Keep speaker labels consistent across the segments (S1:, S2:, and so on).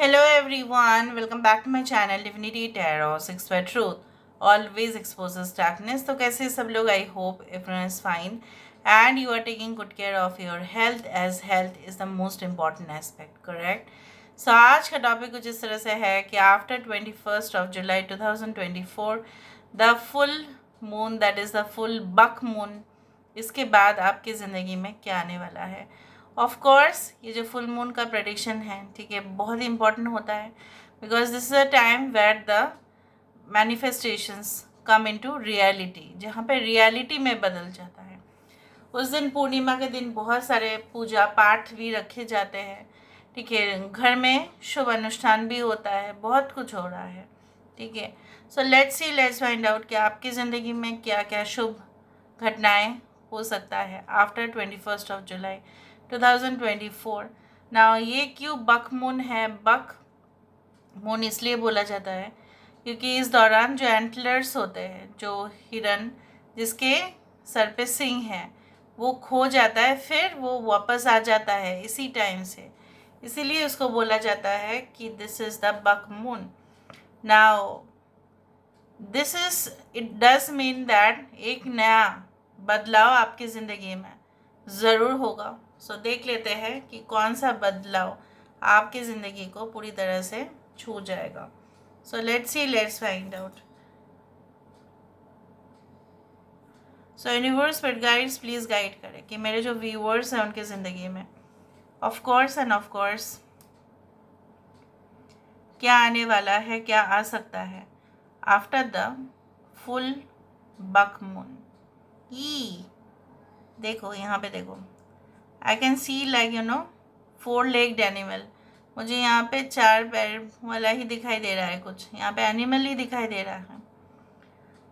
S1: Hello everyone, welcome back to my channel Divinity Tarot 6 by Truth always exposes darkness. तो कैसे सब लोग? I hope everyone is fine and you are taking good care of your health as health is the most important aspect, correct? So आज का topic कुछ इस तरह से है कि after 21st of July 2024 the full moon, that is the full buck moon, इसके बाद आपकी ज़िंदगी में क्या आने वाला है। ऑफ कोर्स ये जो फुल मून का प्रेडिक्शन है, ठीक है, बहुत ही इंपॉर्टेंट होता है because this is a time where the manifestations come into reality, जहाँ पे रियलिटी में बदल जाता है। उस दिन पूर्णिमा के दिन बहुत सारे पूजा पाठ भी रखे जाते हैं, ठीक है, घर में शुभ अनुष्ठान भी होता है, बहुत कुछ हो रहा है, ठीक है। सो लेट्स फाइंड आउट कि आपकी ज़िंदगी में क्या क्या शुभ घटनाएं हो सकता है after 21st of July 2024। Now ये क्यों बक मून है? बक मून इसलिए बोला जाता है क्योंकि इस दौरान जो एंटलर्स होते हैं, जो हिरन जिसके सर पे सिंग है, वो खो जाता है, फिर वो वापस आ जाता है इसी टाइम से, इसीलिए उसको बोला जाता है कि this is the buck moon. Now this is it does mean that एक नया बदलाव आपकी ज़िंदगी में ज़रूर होगा। सो देख लेते हैं कि कौन सा बदलाव आपकी ज़िंदगी को पूरी तरह से छू जाएगा। So let's find out. So universe but guides please guide करें कि मेरे जो व्यूअर्स हैं उनकी ज़िंदगी में ऑफ कोर्स क्या आने वाला है, क्या आ सकता है after the full buck moon. ई देखो, यहाँ पे देखो, I can see like 4 legged animal. मुझे यहाँ पे 4 पैर वाला ही दिखाई दे रहा है, कुछ यहाँ पे एनिमल ही दिखाई दे रहा है।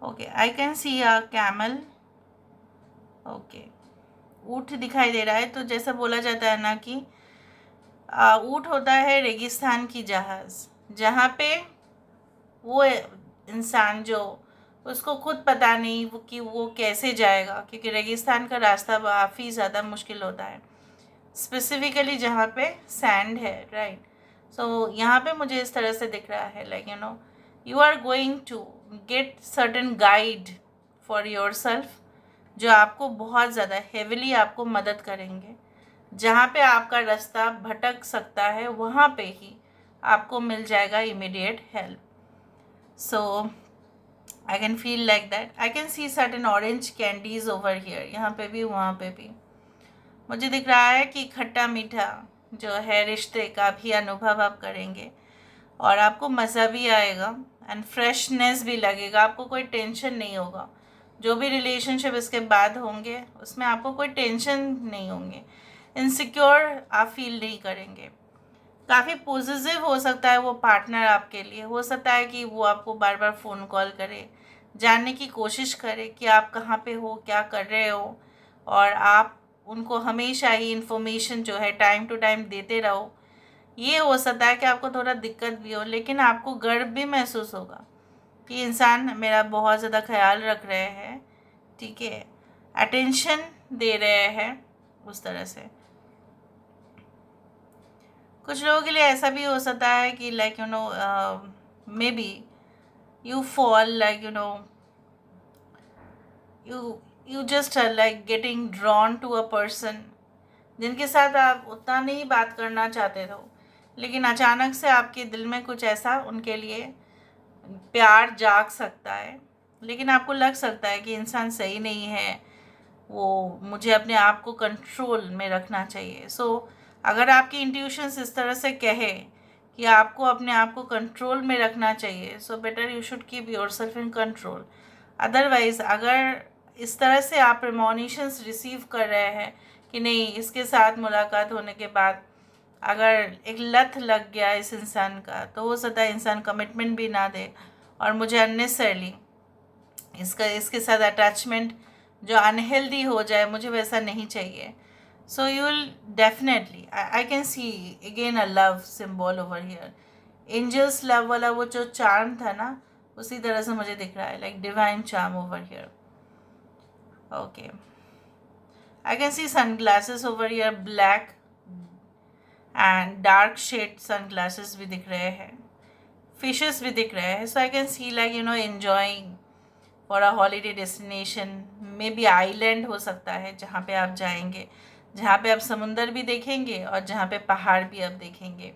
S1: Okay, I can see a camel. Okay, ऊँट दिखाई दे रहा है। तो जैसा बोला जाता है ना कि ऊँट होता है रेगिस्तान की जहाज़, जहाँ पे वो इंसान जो उसको खुद पता नहीं कि वो कैसे जाएगा, क्योंकि रेगिस्तान का रास्ता काफ़ी ज़्यादा मुश्किल होता है, स्पेसिफिकली जहाँ पे सैंड है, राइट। सो यहाँ पे मुझे इस तरह से दिख रहा है like you are going to get certain guide for yourself, जो आपको बहुत ज़्यादा हेविली आपको मदद करेंगे। जहाँ पे आपका रास्ता भटक सकता है, वहाँ पे ही आपको मिल जाएगा immediate help. So I can feel like that. I can see certain orange candies over here, यहाँ पे भी वहाँ पे भी मुझे दिख रहा है कि खट्टा मीठा जो है रिश्ते का भी अनुभव आप करेंगे और आपको मज़ा भी आएगा एंड फ्रेशनेस भी लगेगा। आपको कोई टेंशन नहीं होगा। जो भी रिलेशनशिप इसके बाद होंगे उसमें आपको कोई टेंशन नहीं होंगे, इनसिक्योर आप फील नहीं करेंगे। काफ़ी पॉजिटिव हो सकता है वो पार्टनर आपके लिए। हो सकता है कि वो आपको बार बार फ़ोन कॉल करे, जानने की कोशिश करे कि आप कहाँ पे हो, क्या कर रहे हो, और आप उनको हमेशा ही इन्फॉर्मेशन जो है टाइम टू टाइम देते रहो। ये हो सकता है कि आपको थोड़ा दिक्कत भी हो, लेकिन आपको गर्व भी महसूस होगा कि इंसान मेरा बहुत ज़्यादा ख्याल रख रहे हैं, ठीक है, अटेंशन दे रहे हैं उस तरह से। कुछ लोगों के लिए ऐसा भी हो सकता है कि like may be you fall like you just are like getting drawn to a person जिनके साथ आप उतना नहीं बात करना चाहते थे, लेकिन अचानक से आपके दिल में कुछ ऐसा उनके लिए प्यार जाग सकता है। लेकिन आपको लग सकता है कि इंसान सही नहीं है, वो मुझे अपने आप को कंट्रोल में रखना चाहिए। सो अगर आपकी इंट्यूशंस इस तरह से कहे कि आपको अपने आप को कंट्रोल में रखना चाहिए, so better you should keep your self in control. Otherwise अगर इस तरह से आप प्रेमोनिशंस रिसीव कर रहे हैं कि नहीं, इसके साथ मुलाकात होने के बाद अगर एक लत लग गया इस इंसान का, तो हो सकता है इंसान कमिटमेंट भी ना दे और मुझे अननेसेसरली इसके साथ अटैचमेंट जो अनहेल्दी हो जाए, मुझे वैसा नहीं चाहिए। So you will definitely, I can see again a love symbol over here. Angels love वाला वो जो चार्म था ना, उसी तरह से मुझे दिख रहा है, like divine charm over here. Okay, I can see sun glasses over here, black and dark shade sunglasses भी दिख रहे हैं, फिशेस भी दिख रहे हैं. So I can see like enjoying for a holiday destination. Maybe island हो सकता है जहाँ पे आप जाएंगे, जहाँ पे आप समुंदर भी देखेंगे और जहाँ पे पहाड़ भी आप देखेंगे.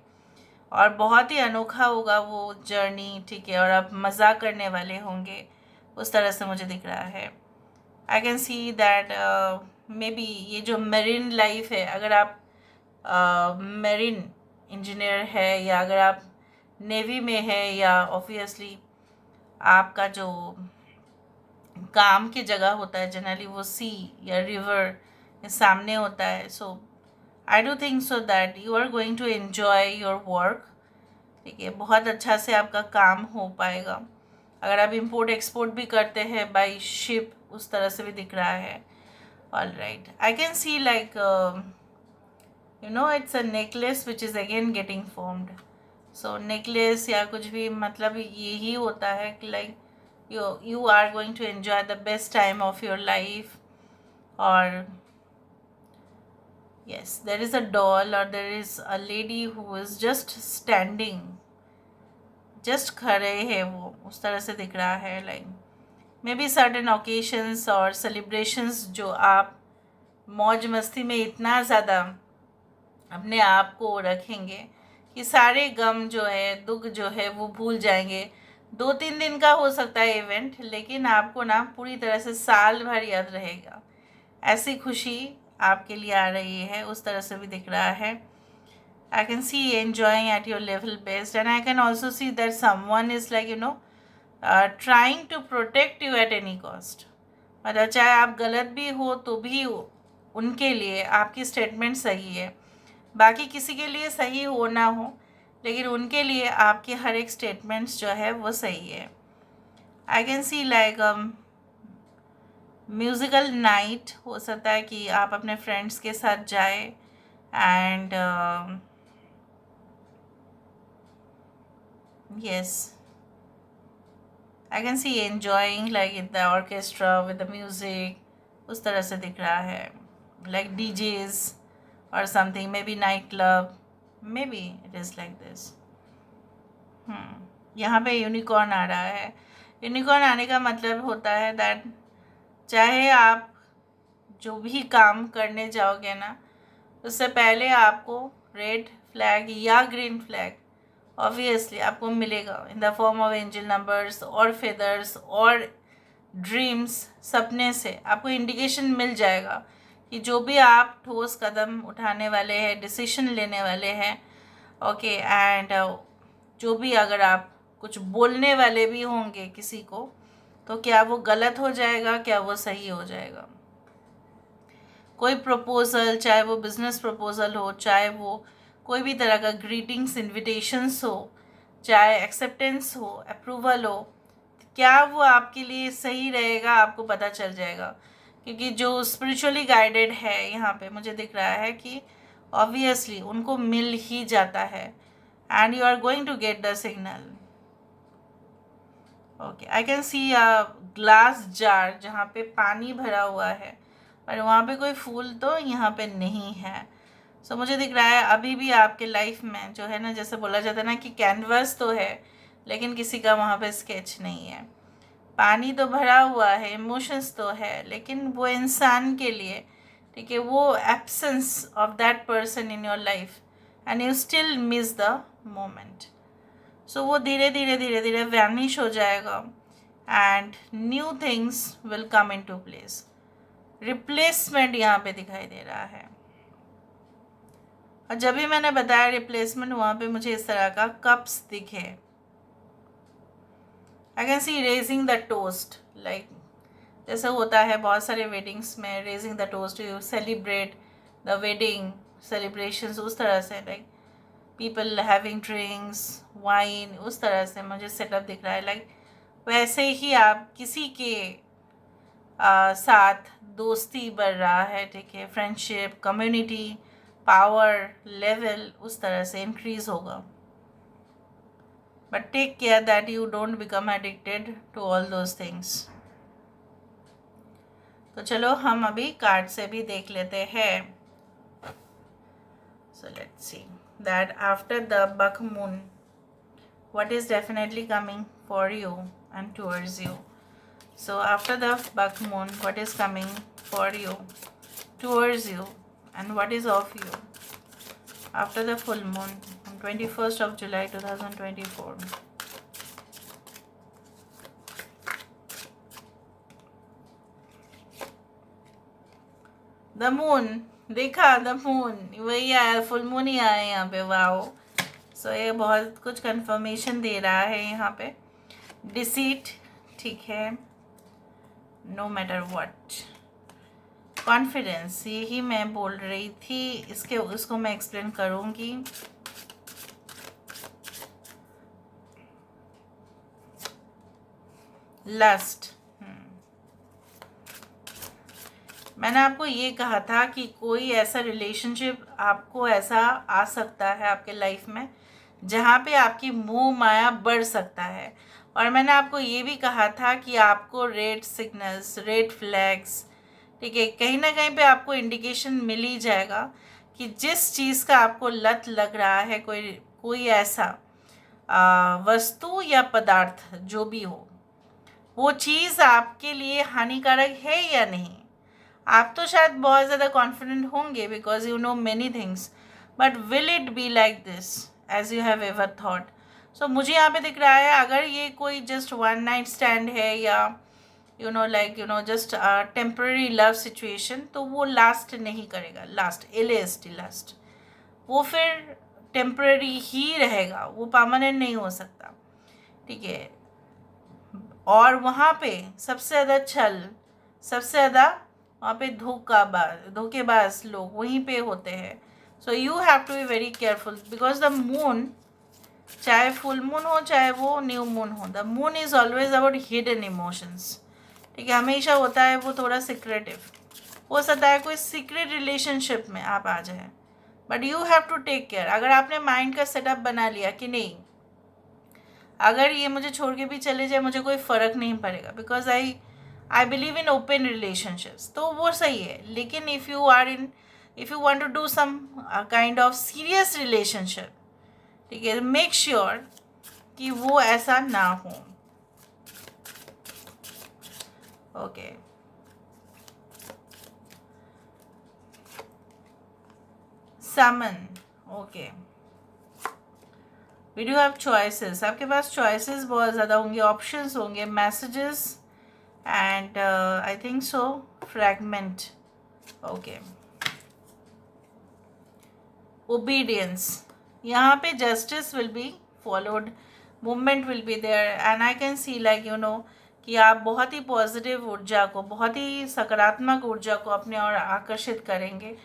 S1: और बहुत ही अनोखा होगा वो जर्नी, ठीक है, और आप मज़ा करने वाले होंगे, उस तरह से मुझे दिख रहा है. I can see that may be ये जो मेरीन लाइफ है, अगर आप मेरीन इंजीनियर है या अगर आप नेवी में है या ऑब्वियसली आपका जो काम की जगह होता है जनरली वो सी या रिवर के सामने होता है. So I do think so that you are going to enjoy your work. ठीक है, बहुत अच्छा से आपका काम हो पाएगा. अगर आप इंपोर्ट एक्सपोर्ट भी करते हैं बाय शिप, उस तरह से भी दिख रहा है. All right, I can see like it's a necklace which is again getting formed. So necklace या कुछ भी मतलब यही होता है कि like you are going to enjoy the best time of your life. Or yes, there is a doll or there is a lady who is just standing, just खड़े है वो, उस तरह से दिख रहा है. Like may be certain occasions और सेलिब्रेशंस जो आप मौज मस्ती में इतना ज़्यादा अपने आप को रखेंगे कि सारे गम जो है, दुख जो है वो भूल जाएंगे. 2-3 दिन का हो सकता है इवेंट, लेकिन आपको ना पूरी तरह से साल भर याद रहेगा. ऐसी खुशी आपके लिए आ रही है, उस तरह से भी दिख रहा है. I can see enjoying at your level best and I can also see that someone is like trying to protect you at any cost. मतलब चाहे आप गलत भी हो तो भी उनके लिए आपकी स्टेटमेंट सही है. बाकी किसी के लिए सही हो ना हो, लेकिन उनके लिए आपके हर एक स्टेटमेंट्स जो है वो सही है. I can see like musical night हो सकता है कि आप अपने फ्रेंड्स के साथ जाए and yes, I can see enjoying like in the orchestra with the music, उस तरह से दिख रहा है. Like डीजेज or something, maybe nightclub, maybe it is like this. यहाँ पे यूनिकॉर्न आ रहा है. यूनिकॉर्न आने का मतलब होता है दैट चाहे आप जो भी काम करने जाओगे ना, उससे पहले आपको रेड फ्लैग या ग्रीन फ्लैग ऑब्वियसली आपको मिलेगा in the form of angel numbers और फेदर्स और ड्रीम्स. सपने से आपको इंडिकेशन मिल जाएगा कि जो भी आप ठोस कदम उठाने वाले हैं, डिसीजन लेने वाले हैं, ओके, एंड जो भी अगर आप कुछ बोलने वाले भी होंगे किसी को, तो क्या वो गलत हो जाएगा, क्या वो सही हो जाएगा. कोई प्रपोज़ल, चाहे वो बिज़नेस प्रपोज़ल हो, चाहे वो कोई भी तरह का ग्रीटिंग्स इन्विटेशंस हो, चाहे एक्सेप्टेंस हो, अप्रूवल हो, क्या वो आपके लिए सही रहेगा, आपको पता चल जाएगा. क्योंकि जो स्पिरिचुअली गाइडेड है यहाँ पे मुझे दिख रहा है कि ऑब्वियसली उनको मिल ही जाता है and you are going to get the signal. Okay, I can see a glass jar जहाँ पे पानी भरा हुआ है, पर वहाँ पे कोई फूल तो यहाँ पे नहीं है. सो मुझे दिख रहा है अभी भी आपके लाइफ में जो है ना, जैसे बोला जाता है ना कि कैनवस तो है लेकिन किसी का वहाँ पे स्केच नहीं है. पानी तो भरा हुआ है, इमोशंस तो है, लेकिन वो इंसान के लिए, ठीक है, वो absence of that person in your life and you still miss the moment. So वो धीरे धीरे धीरे धीरे वैनिश हो जाएगा and new things will come into place. Replacement यहाँ पे दिखाई दे रहा है. और जब भी मैंने बताया रिप्लेसमेंट, वहाँ पे मुझे इस तरह का कप्स दिखे. आई can C raising the toast, like जैसे होता है बहुत सारे वेडिंग्स में, raising the toast, you celebrate the wedding celebrations, उस तरह से like people having drinks, wine, उस तरह से मुझे सेटअप दिख रहा है. लाइक वैसे ही आप किसी के साथ दोस्ती बढ़ रहा है, ठीक है, फ्रेंडशिप, कम्युनिटी, पावर लेवल उस तरह से इंक्रीज होगा. But take care that you don't become addicted to all those things. तो चलो हम अभी कार्ड से भी देख लेते हैं. So let's see. that after the buck moon, what is definitely coming for you and towards you. So after the buck moon, what is coming for you, towards you, and what is of you after the full moon on 21st of July 2024. The moon, देखा the moon, वही आया, full moon ही आया यहाँ पे, wow. सो ये बहुत कुछ confirmation दे रहा है यहाँ पे। डिसीट, ठीक है, नो मैटर व्हाट। कॉन्फिडेंस, यही मैं बोल रही थी, उसको मैं एक्सप्लेन करूँगी। लस्ट, मैंने आपको ये कहा था कि कोई ऐसा रिलेशनशिप आपको ऐसा आ सकता है आपके लाइफ में जहाँ पे आपकी मोह माया बढ़ सकता है। और मैंने आपको ये भी कहा था कि आपको रेड सिग्नल्स, रेड फ्लैग्स, ठीक है, कहीं ना कहीं पे आपको इंडिकेशन मिल ही जाएगा कि जिस चीज़ का आपको लत लग रहा है, कोई ऐसा वस्तु या पदार्थ जो भी हो, वो चीज़ आपके लिए हानिकारक है या नहीं। आप तो शायद बहुत ज़्यादा कॉन्फिडेंट होंगे because you know many things, but will it be like this as you have ever thought. So मुझे यहाँ पे दिख रहा है अगर ये कोई जस्ट वन नाइट स्टैंड है या जस्ट टेम्पररी लव सिचुएशन, तो वो लास्ट नहीं करेगा। लास्ट, लास्ट, वो फिर टेम्पररी ही रहेगा, वो परमानेंट नहीं हो सकता, ठीक है। और वहाँ पे सबसे ज़्यादा छल, सबसे ज़्यादा वहाँ पे धोखेबाज लोग वहीं पे होते हैं। So you have to be very careful because the moon, चाहे फुल मून हो चाहे वो न्यू मून हो, the moon is always about hidden emotions, ठीक है। हमेशा होता है वो थोड़ा सिक्रेटिव, हो सकता है कोई सीक्रेट रिलेशनशिप में आप आ जाए, but you have to take care. अगर आपने माइंड का सेटअप बना लिया कि नहीं, अगर ये मुझे छोड़ के भी चले जाए मुझे कोई फ़र्क नहीं पड़ेगा because I believe in open relationships, तो वो सही है। लेकिन if you want to do some kind of serious relationship, ठीक है, मेक श्योर कि वो ऐसा ना हो। Okay, Suman, okay, we do have choices. आपके पास चॉइसेस बहुत ज़्यादा होंगे, ऑप्शंस होंगे, messages and I think so fragment, okay, obedience, यहाँ पे justice will be followed, movement will be there and I can see like कि आप बहुत ही पॉजिटिव ऊर्जा को, बहुत ही सकारात्मक ऊर्जा को अपने और आकर्षित करेंगे।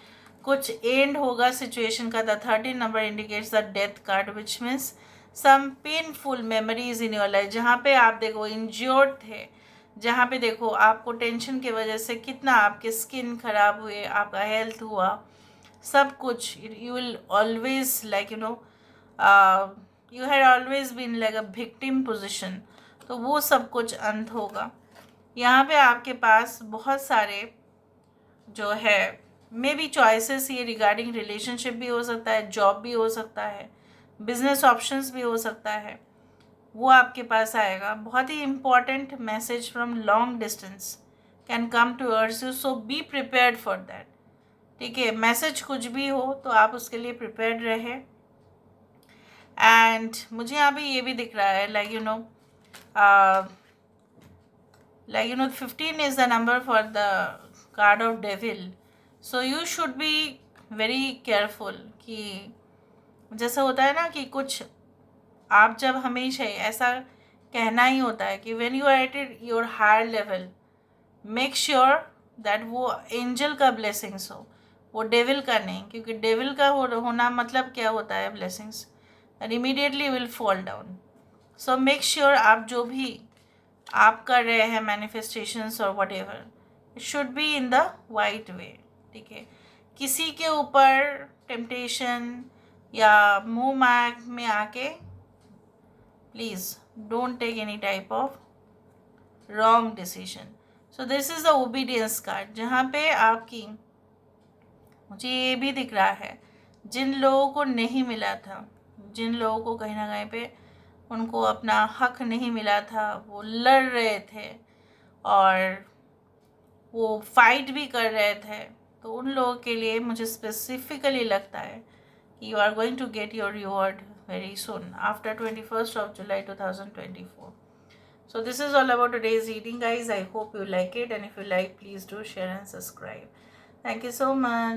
S1: कुछ एंड होगा सिचुएशन का। The 13 number indicates the death card which means some painful memories in your life, जहाँ पे आप देखो इंज्योर्ड थे, जहाँ पे देखो आपको टेंशन की वजह से कितना आपके स्किन खराब हुए, आपका हेल्थ हुआ, सब कुछ, you will always like you had always been like a victim position, तो वो सब कुछ अंत होगा। यहाँ पे आपके पास बहुत सारे जो है मे बी चॉइसेस, ये रिगार्डिंग रिलेशनशिप भी हो सकता है, जॉब भी हो सकता है, बिजनेस ऑप्शंस भी हो सकता है, वो आपके पास आएगा। बहुत ही important message from long distance can come towards you, so be prepared for that, ठीक है। मैसेज कुछ भी हो तो आप उसके लिए प्रिपेयर्ड रहे। एंड मुझे यहाँ पे ये भी दिख रहा है like 15 is the number for the card of devil, so you should be very careful. कि जैसा होता है ना कि कुछ आप जब हमेशा ऐसा कहना ही होता है कि when you are at your higher level, make sure that वो एंजल का ब्लेसिंग्स हो, वो डेविल का नहीं, क्योंकि डेविल का होना मतलब क्या होता है, blessings, and immediately will fall down. So make sure आप जो भी आप कर रहे हैं मैनिफेस्टेशंस और whatever, it should be in the white way, ठीक है। किसी के ऊपर टेम्पटेशन या मुँह माया में आके please don't take any type of wrong decision. So this is the obedience card, जहाँ पे आपकी, मुझे ये भी दिख रहा है जिन लोगों को नहीं मिला था, जिन लोगों को कहीं ना कहीं पे उनको अपना हक नहीं मिला था, वो लड़ रहे थे और वो फाइट भी कर रहे थे, तो उन लोगों के लिए मुझे स्पेसिफिकली लगता है कि you are going to get your reward very soon after 21st of July 2024. So this is all about today's reading, guys. I hope you like it, and if you like, please do share and subscribe. Thank you so much.